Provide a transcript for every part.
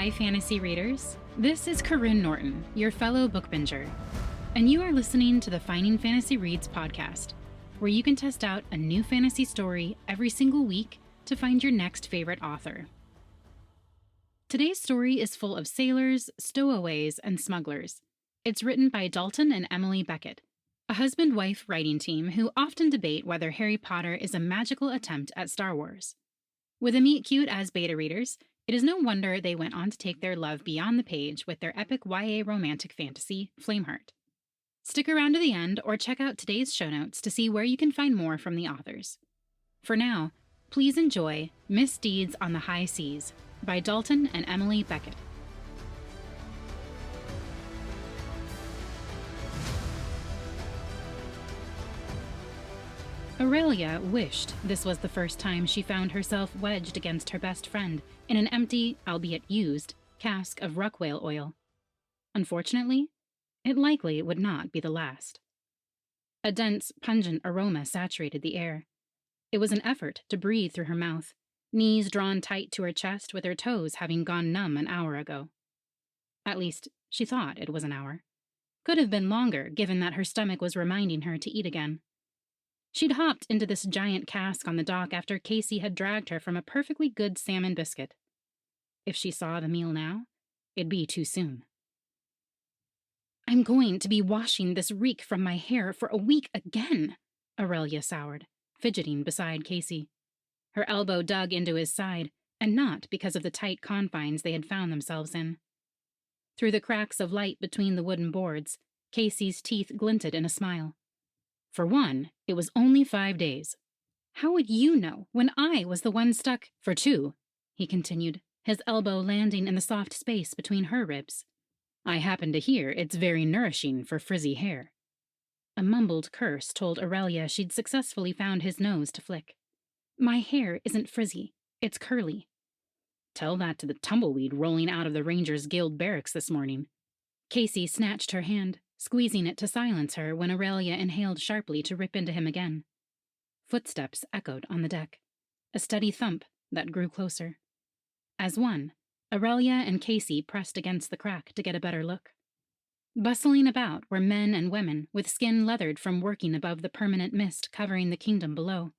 Hi, fantasy readers. This is Karyne Norton, your fellow book binger, and you are listening to the Finding Fantasy Reads podcast, where you can test out a new fantasy story every single week to find your next favorite author. Today's story is full of sailors, stowaways, and smugglers. It's written by Dalton and Emily Bequette, a husband-wife writing team who often debate whether Harry Potter is a magical attempt at Star Wars. With a meet-cute as beta readers, it is no wonder they went on to take their love beyond the page with their epic YA romantic fantasy, Flameheart. Stick around to the end or check out today's show notes to see where you can find more from the authors. For now, please enjoy Misdeeds on the High Seas by Dalton and Emily Bequette. Aurelia wished this was the first time she found herself wedged against her best friend in an empty, albeit used, cask of ruck-whale oil. Unfortunately, it likely would not be the last. A dense, pungent aroma saturated the air. It was an effort to breathe through her mouth, knees drawn tight to her chest with her toes having gone numb an hour ago. At least, she thought it was an hour. Could have been longer, given that her stomach was reminding her to eat again. She'd hopped into this giant cask on the dock after Casey had dragged her from a perfectly good salmon biscuit. If she saw the meal now, it'd be too soon. I'm going to be washing this reek from my hair for a week again, Aurelia soured, fidgeting beside Casey. Her elbow dug into his side, and not because of the tight confines they had found themselves in. Through the cracks of light between the wooden boards, Casey's teeth glinted in a smile. For one, it was only 5 days. How would you know when I was the one stuck for 2? He continued, his elbow landing in the soft space between her ribs. I happen to hear it's very nourishing for frizzy hair. A mumbled curse told Aurelia she'd successfully found his nose to flick. My hair isn't frizzy, it's curly. Tell that to the tumbleweed rolling out of the Rangers Guild barracks this morning. Casey snatched her hand, squeezing it to silence her when Aurelia inhaled sharply to rip into him again. Footsteps echoed on the deck, a steady thump that grew closer. As one, Aurelia and Casey pressed against the crack to get a better look. Bustling about were men and women with skin leathered from working above the permanent mist covering the kingdom below.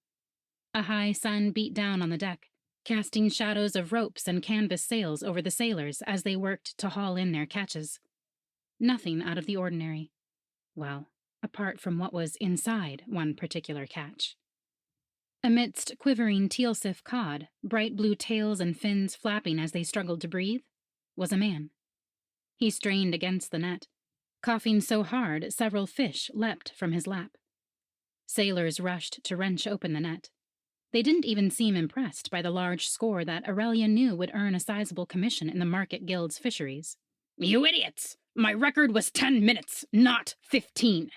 A high sun beat down on the deck, casting shadows of ropes and canvas sails over the sailors as they worked to haul in their catches. Nothing out of the ordinary. Well, apart from what was inside one particular catch. Amidst quivering teal-sif cod, bright blue tails and fins flapping as they struggled to breathe, was a man. He strained against the net, coughing so hard several fish leapt from his lap. Sailors rushed to wrench open the net. They didn't even seem impressed by the large score that Aurelia knew would earn a sizable commission in the Market Guild's fisheries. You idiots! My record was 10 minutes, not 15.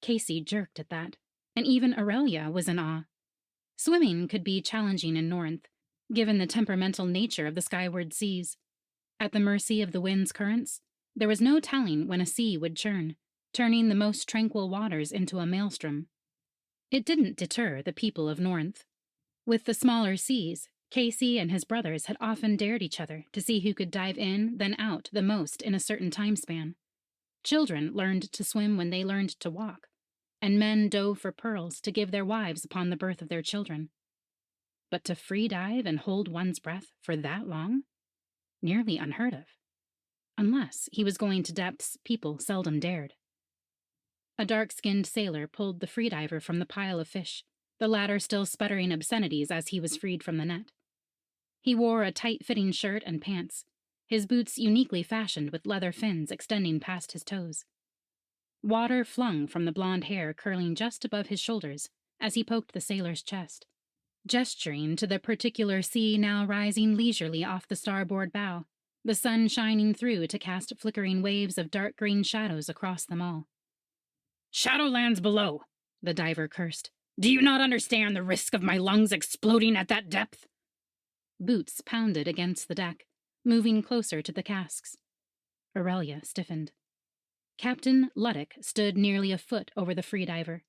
Casey jerked at that, and even Aurelia was in awe. Swimming could be challenging in North, given the temperamental nature of the skyward seas. At the mercy of the wind's currents, there was no telling when a sea would churn, turning the most tranquil waters into a maelstrom. It didn't deter the people of North. With the smaller seas, Casey and his brothers had often dared each other to see who could dive in, then out the most in a certain time span. Children learned to swim when they learned to walk, and men dove for pearls to give their wives upon the birth of their children. But to free dive and hold one's breath for that long? Nearly unheard of. Unless he was going to depths people seldom dared. A dark-skinned sailor pulled the freediver from the pile of fish, the latter still sputtering obscenities as he was freed from the net. He wore a tight-fitting shirt and pants, his boots uniquely fashioned with leather fins extending past his toes. Water flung from the blonde hair curling just above his shoulders as he poked the sailor's chest, gesturing to the particular sea now rising leisurely off the starboard bow, the sun shining through to cast flickering waves of dark green shadows across them all. Shadowlands below, the diver cursed. Do you not understand the risk of my lungs exploding at that depth? Boots pounded against the deck, moving closer to the casks. Aurelia stiffened. Captain Luddick stood nearly a foot over the freediver,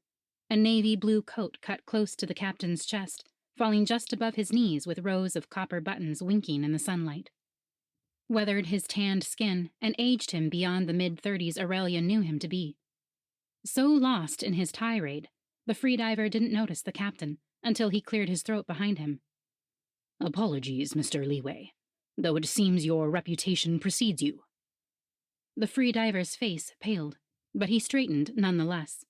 a navy blue coat cut close to the captain's chest, falling just above his knees with rows of copper buttons winking in the sunlight. weathered his tanned skin and aged him beyond the mid-30s Aurelia knew him to be. So lost in his tirade, the freediver didn't notice the captain until he cleared his throat behind him. "Apologies, Mr. Leeway, though it seems your reputation precedes you." The freediver's face paled, but he straightened nonetheless.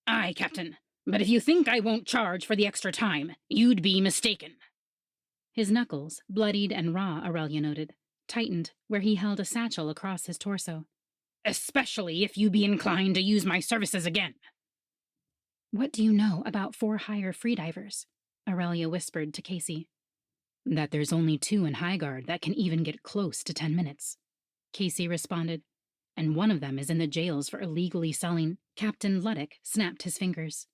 "Aye, Captain, but if you think I won't charge for the extra time, you'd be mistaken." His knuckles, bloodied and raw, Aurelia noted, tightened where he held a satchel across his torso. "Especially if you be inclined to use my services again." "What do you know about for-hire freedivers?" Aurelia whispered to Casey. "That there's only 2 in Highguard that can even get close to 10 minutes," Casey responded. "And one of them is in the jails for illegally selling." Captain Luddick snapped his fingers.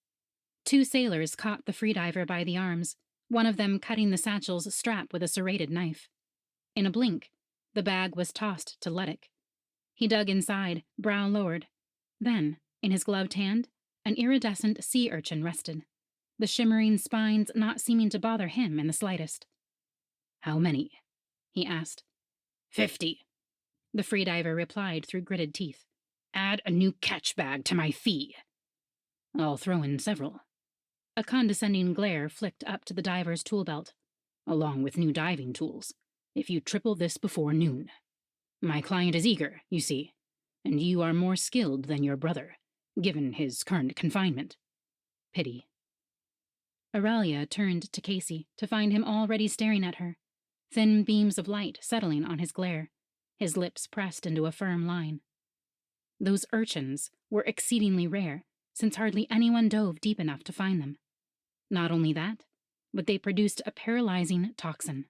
2 sailors caught the freediver by the arms, one of them cutting the satchel's strap with a serrated knife. In a blink, the bag was tossed to Luddick. He dug inside, brow lowered. Then, in his gloved hand, an iridescent sea urchin rested, the shimmering spines not seeming to bother him in the slightest. "How many?" he asked. 50, the freediver replied through gritted teeth. "Add a new catch bag to my fee." "I'll throw in several." A condescending glare flicked up to the diver's tool belt, "along with new diving tools, if you triple this before noon. My client is eager, you see, and you are more skilled than your brother, given his current confinement. Pity." Aurelia turned to Casey to find him already staring at her, thin beams of light settling on his glare, his lips pressed into a firm line. Those urchins were exceedingly rare, since hardly anyone dove deep enough to find them. Not only that, but they produced a paralyzing toxin.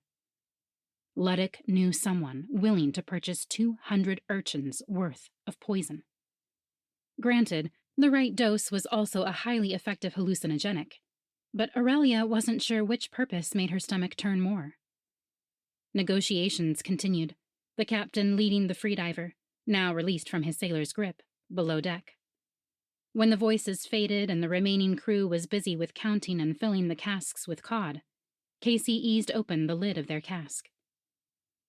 Luddick knew someone willing to purchase 200 urchins worth of poison. Granted, the right dose was also a highly effective hallucinogenic, but Aurelia wasn't sure which purpose made her stomach turn more. Negotiations continued, the captain leading the freediver, now released from his sailor's grip, below deck. When the voices faded and the remaining crew was busy with counting and filling the casks with cod, Casey eased open the lid of their cask.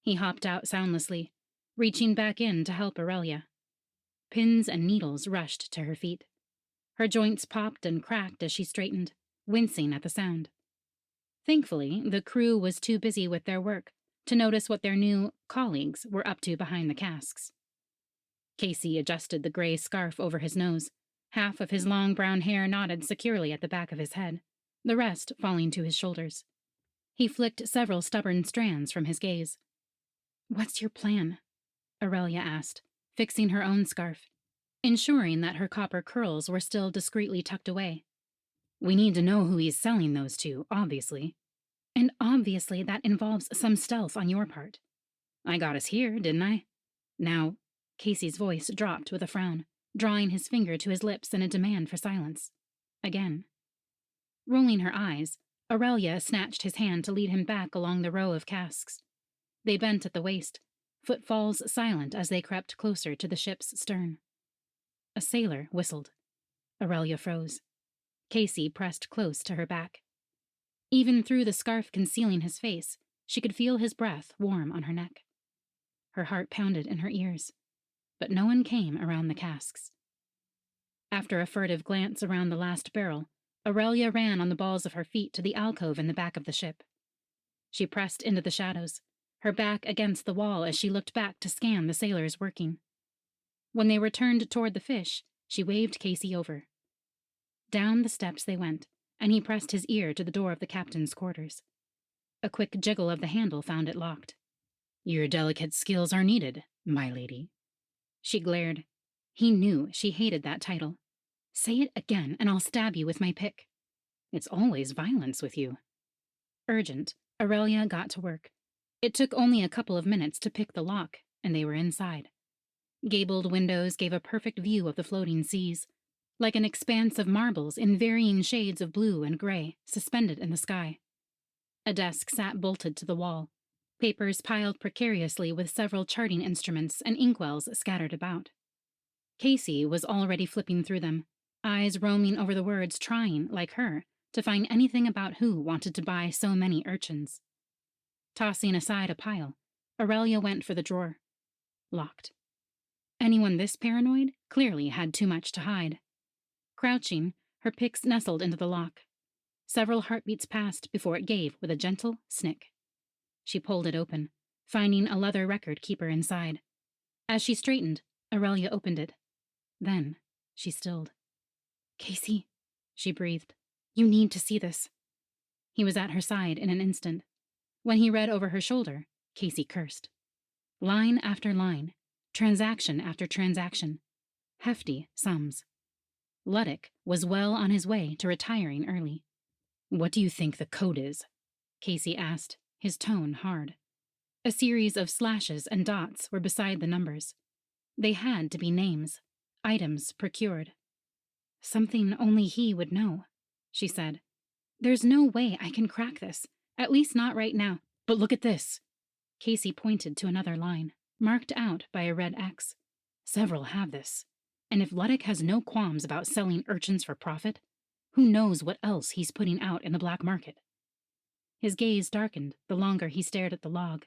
He hopped out soundlessly, reaching back in to help Aurelia. Pins and needles rushed to her feet. Her joints popped and cracked as she straightened, wincing at the sound. Thankfully, the crew was too busy with their work to notice what their new colleagues were up to behind the casks. Casey adjusted the gray scarf over his nose, half of his long brown hair knotted securely at the back of his head, the rest falling to his shoulders. He flicked several stubborn strands from his gaze. "What's your plan?" Aurelia asked, fixing her own scarf, ensuring that her copper curls were still discreetly tucked away. "We need to know who he's selling those to, obviously. And obviously that involves some stealth on your part. I got us here, didn't I? Now," Casey's voice dropped with a frown, drawing his finger to his lips in a demand for silence. Again. Rolling her eyes, Aurelia snatched his hand to lead him back along the row of casks. They bent at the waist, footfalls silent as they crept closer to the ship's stern. A sailor whistled. Aurelia froze. Casey pressed close to her back. Even through the scarf concealing his face, she could feel his breath warm on her neck. Her heart pounded in her ears, but no one came around the casks. After a furtive glance around the last barrel, Aurelia ran on the balls of her feet to the alcove in the back of the ship. She pressed into the shadows, her back against the wall as she looked back to scan the sailors working. When they returned toward the fish, she waved Casey over. Down the steps they went, and he pressed his ear to the door of the captain's quarters. A quick jiggle of the handle found it locked. "Your delicate skills are needed, my lady." She glared. He knew she hated that title. "Say it again, and I'll stab you with my pick." "It's always violence with you." Urgent, Aurelia got to work. It took only a couple of minutes to pick the lock, and they were inside. Gabled windows gave a perfect view of the floating seas, like an expanse of marbles in varying shades of blue and gray, suspended in the sky. A desk sat bolted to the wall, papers piled precariously with several charting instruments and inkwells scattered about. Casey was already flipping through them, eyes roaming over the words, trying, like her, to find anything about who wanted to buy so many urchins. Tossing aside a pile, Aurelia went for the drawer. Locked. Anyone this paranoid clearly had too much to hide. Crouching, her picks nestled into the lock. Several heartbeats passed before it gave with a gentle snick. She pulled it open, finding a leather record keeper inside. As she straightened, Aurelia opened it. Then she stilled. "Casey," she breathed, "you need to see this." He was at her side in an instant. When he read over her shoulder, Casey cursed. Line after line, transaction after transaction. Hefty sums. Luddick was well on his way to retiring early. "What do you think the code is?" Casey asked, his tone hard. A series of slashes and dots were beside the numbers. They had to be names, items procured. "Something only he would know," she said. "There's no way I can crack this, at least not right now. But look at this." Casey pointed to another line, marked out by a red X. "Several have this. And if Luddick has no qualms about selling urchins for profit, who knows what else he's putting out in the black market?" His gaze darkened the longer he stared at the log.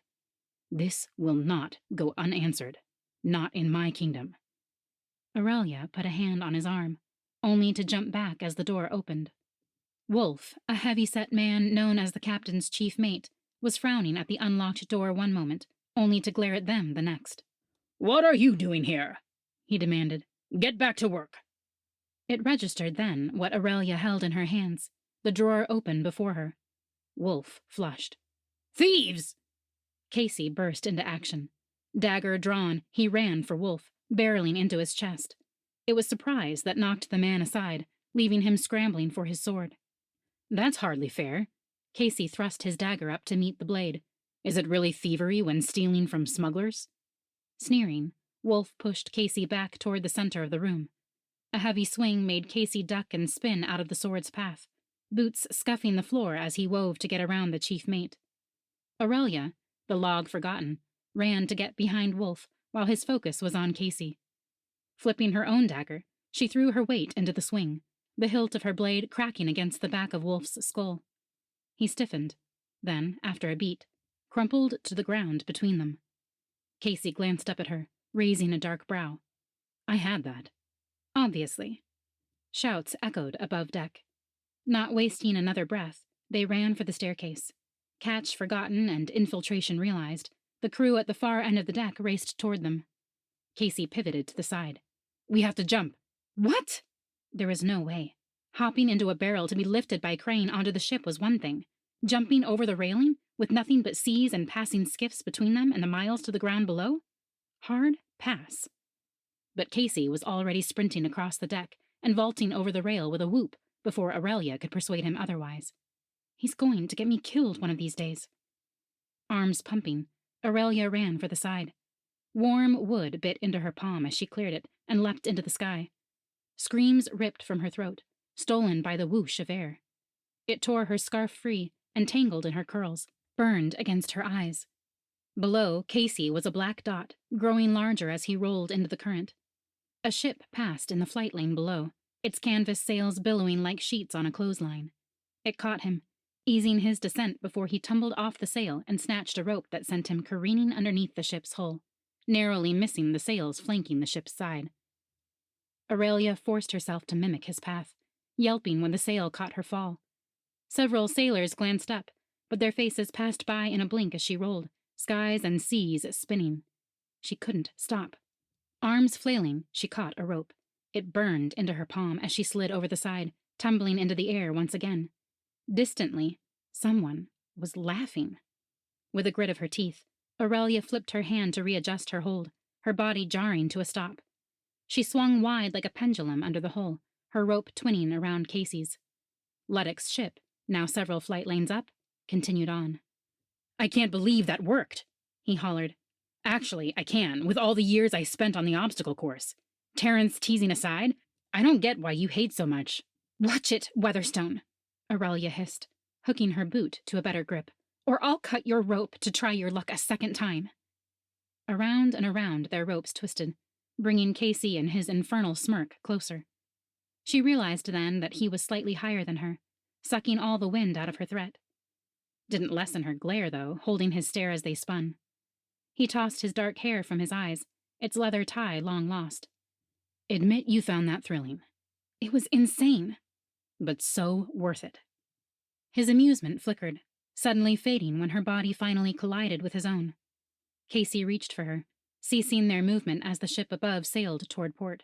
"This will not go unanswered. Not in my kingdom." Aurelia put a hand on his arm, only to jump back as the door opened. Wolf, a heavy-set man known as the captain's chief mate, was frowning at the unlocked door one moment, only to glare at them the next. "What are you doing here?" he demanded. "Get back to work." It registered then what Aurelia held in her hands, the drawer open before her. Wolf flushed. "Thieves!" Casey burst into action. Dagger drawn, he ran for Wolf, barreling into his chest. It was surprise that knocked the man aside, leaving him scrambling for his sword. "That's hardly fair." Casey thrust his dagger up to meet the blade. "Is it really thievery when stealing from smugglers?" Sneering, Wolf pushed Casey back toward the center of the room. A heavy swing made Casey duck and spin out of the sword's path, boots scuffing the floor as he wove to get around the chief mate. Aurelia, the log forgotten, ran to get behind Wolf while his focus was on Casey. Flipping her own dagger, she threw her weight into the swing, the hilt of her blade cracking against the back of Wolf's skull. He stiffened, then, after a beat, crumpled to the ground between them. Casey glanced up at her, raising a dark brow. "I had that." "Obviously." Shouts echoed above deck. Not wasting another breath, they ran for the staircase. Catch forgotten and infiltration realized, the crew at the far end of the deck raced toward them. Casey pivoted to the side. "We have to jump." "What?" There was no way. Hopping into a barrel to be lifted by crane onto the ship was one thing. Jumping over the railing, with nothing but seas and passing skiffs between them and the miles to the ground below? Hard pass. But Casey was already sprinting across the deck and vaulting over the rail with a whoop before Aurelia could persuade him otherwise. "He's going to get me killed one of these days." Arms pumping, Aurelia ran for the side. Warm wood bit into her palm as she cleared it and leapt into the sky. Screams ripped from her throat, stolen by the whoosh of air. It tore her scarf free and tangled in her curls, burned against her eyes. Below, Casey was a black dot, growing larger as he rolled into the current. A ship passed in the flight lane below, its canvas sails billowing like sheets on a clothesline. It caught him, easing his descent before he tumbled off the sail and snatched a rope that sent him careening underneath the ship's hull, narrowly missing the sails flanking the ship's side. Aurelia forced herself to mimic his path, yelping when the sail caught her fall. Several sailors glanced up, but their faces passed by in a blink as she rolled, skies and seas spinning. She couldn't stop. Arms flailing, she caught a rope. It burned into her palm as she slid over the side, tumbling into the air once again. Distantly, someone was laughing. With a grit of her teeth, Aurelia flipped her hand to readjust her hold, her body jarring to a stop. She swung wide like a pendulum under the hull, her rope twinning around Casey's. Luddick's ship, now several flight lanes up, continued on. "I can't believe that worked," he hollered. "Actually, I can, with all the years I spent on the obstacle course. Terrence teasing aside, I don't get why you hate so much." "Watch it, Weatherstone," Aurelia hissed, hooking her boot to a better grip, "or I'll cut your rope to try your luck a second time." Around and around their ropes twisted, bringing Casey and his infernal smirk closer. She realized then that he was slightly higher than her, sucking all the wind out of her threat. Didn't lessen her glare, though, holding his stare as they spun. He tossed his dark hair from his eyes, its leather tie long lost. Admit you found that thrilling. It was insane, but so worth it. His amusement flickered, suddenly fading when her body finally collided with his own. Casey reached for her, ceasing their movement as the ship above sailed toward port.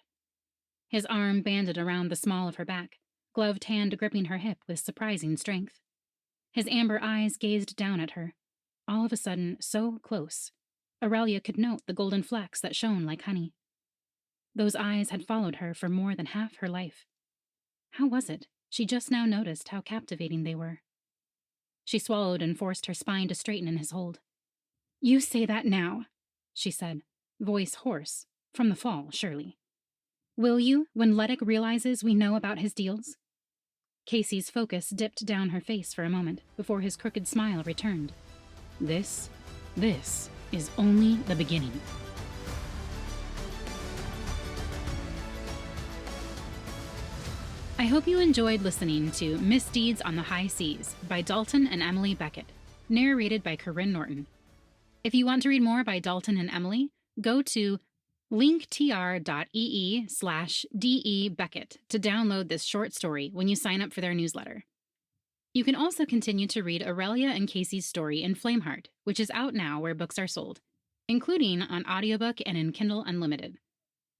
His arm banded around the small of her back, gloved hand gripping her hip with surprising strength. His amber eyes gazed down at her, all of a sudden so close. Aurelia could note the golden flecks that shone like honey. Those eyes had followed her for more than half her life. How was it she just now noticed how captivating they were? She swallowed and forced her spine to straighten in his hold. You say that now, she said, voice hoarse, from the fall, surely. Will you, when Leddick realizes we know about his deals? Casey's focus dipped down her face for a moment before his crooked smile returned. This is only the beginning. I hope you enjoyed listening to Misdeeds on the High Seas by Dalton and Emily Bequette, narrated by Karyne Norton. If you want to read more by Dalton and Emily, go to linktr.ee/DE-Beckett to download this short story when you sign up for their newsletter. You can also continue to read Aurelia and Casey's story in Flameheart, which is out now where books are sold, including on audiobook and in Kindle Unlimited.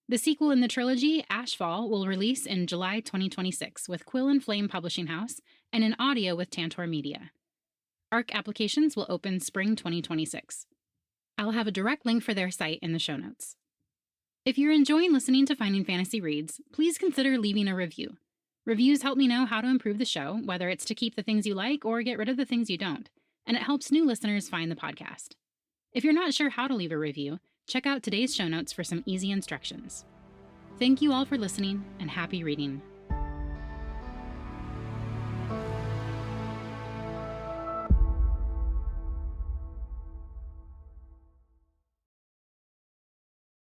The sequel in the trilogy, Ashfall, will release in July 2026 with Quill and Flame Publishing House and in audio with Tantor Media. ARC applications will open spring 2026. I'll have a direct link for their site in the show notes. If you're enjoying listening to Finding Fantasy Reads, please consider leaving a review. Reviews help me know how to improve the show, whether it's to keep the things you like or get rid of the things you don't, and it helps new listeners find the podcast. If you're not sure how to leave a review, check out today's show notes for some easy instructions. Thank you all for listening, and happy reading.